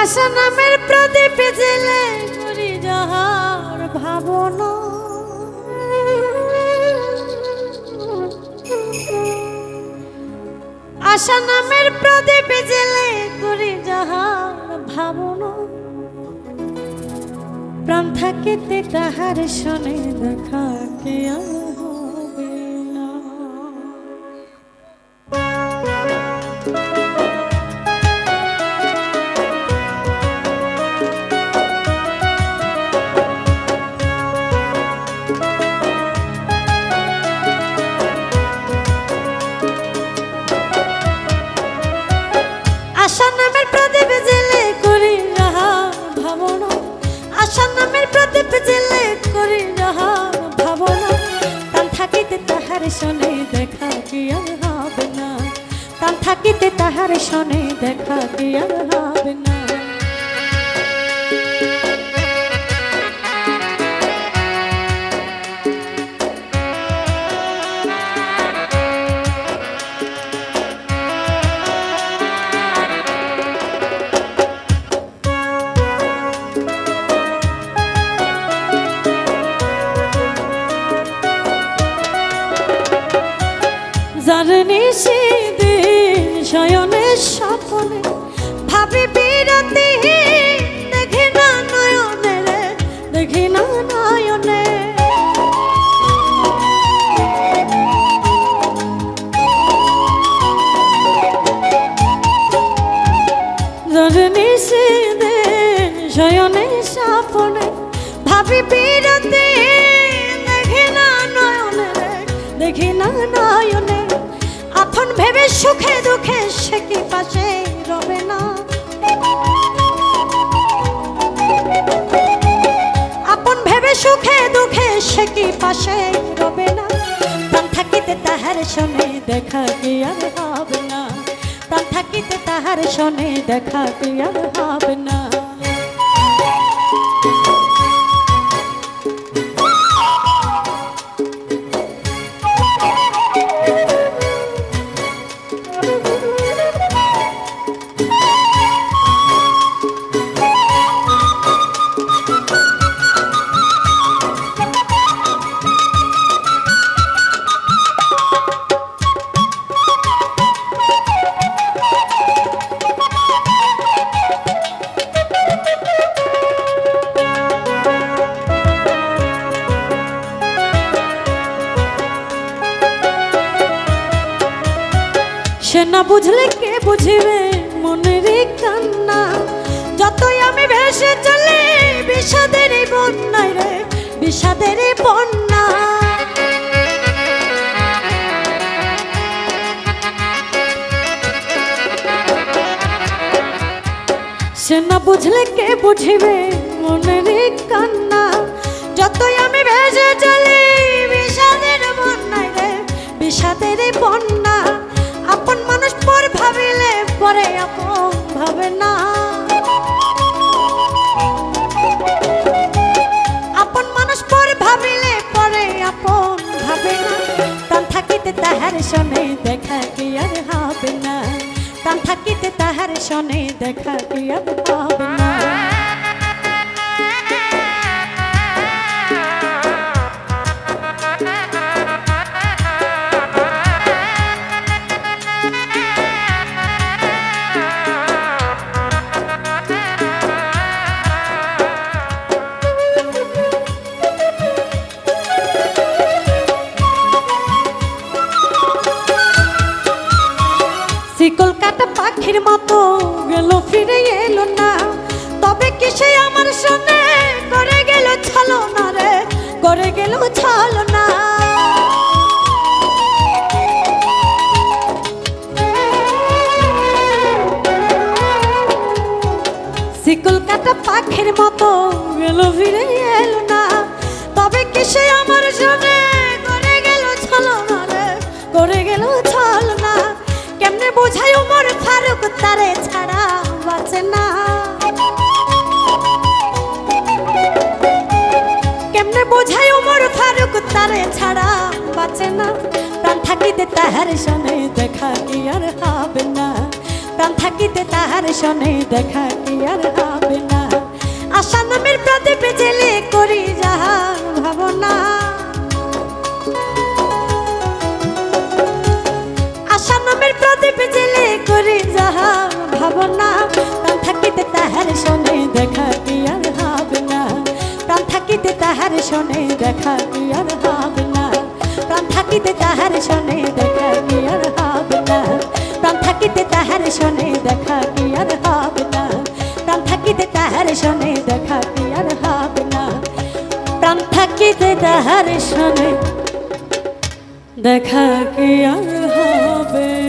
আশা নামের প্রদীপ জেলে করি যাহার ভাবনা, আশা নামের প্রদীপ জেলে করি যাহার ভাবনা, প্রাণ থাকিতে তাহার শনে দেখা কে হবে না। আশা নামের প্রদীপ জেলে করি যাহার ভাবনা, আশা নামের প্রদীপ জেলে করি যাহার ভাবনা, প্রাণ থাকিতে তাহার শনে দেখা কি আর হবে না, প্রাণ থাকিতে তাহার শনে দেখা কি আর হবে না। জানি সেদিন শয়নে স্বপনে ভাবি বিরতি, দেখি না নয়নে রে, দেখি না নয়নে, জানি সেদিন শয়নে স্বপনে ভাবি বিরতি, দেখি না নয়নে রে, দেখি না নয়নে, আপন ভেবে সুখে দুঃখে সে কি পাশে রবে না, আপন ভেবে সুখে দুঃখে সে কি পাশে রবে না, প্রাণ থাকিতে তাহার শনে দেখা কি আর হবে না, প্রাণ থাকিতে তাহার শনে দেখা কি আর হবে না। সে না বুঝলে কে বুঝিবে মনের কান্না, যতই আমি ভেসে চলে বিষাদের বন্যায় রে, বিষাদের বন্যা, সে না বুঝলে কে বুঝিবে মনের কান্না, যতই আমি ভেসে চলে বিষাদের বন্যায় রে, বিষাদের বন্যা, আপন মানুষ পর ভাবিলে পরে আপন ভাবে না, আপন মানুষ পর ভাবিলে পরে আপন ভাবে না, প্রাণ থাকিতে তাহার শনে দেখা কি আর হবে না, প্রাণ থাকিতে তাহার শনে দেখা কি আর হবে না। কলকাতা পাখির মতো গেল ফিরে এলো না, তবে কি সে আমার সঙ্গে করে গেল ছলনা রে, করে গেল ছলনা, কলকাতা পাখির মতো গেল ফিরে এলো না, তবে কি সে আমার সঙ্গে করে গেল ছলনা রে, করে গেল ছলনা, কেমনে বোঝাই ওমর ফারুক তারে ছাড়া বাঁচে না, কেমনে বোঝাই ওমর ফারুক তারে ছাড়া বাঁচে না, প্রাণ থাকিতে তাহার শনে দেখা কি আর হবে না, প্রাণ থাকিতে তাহার শোনে দেখা কি আর হবে না। আশা নামের প্রদীপ জেলে করি যাহা ভাবনা, আশা নামের প্রদীপ জেলে করি যাহা ভাবনা, প্রাণ থাকিতে তাহার শোনে দেখা কি আর হবে না। প্রাণ থাকিতে তাহার শোনে দেখা কি আর হবে না। প্রাণ থাকিতে তাহার শোনে দেখা কি আর হবে না। প্রাণ থাকিতে তাহার শোনে দেখা কি আর হবে না। প্রাণ থাকিতে তাহার শোনে দেখা কি আর হবে না। প্রাণ থাকিতে তাহার শোনে দেখা কি আর হবে।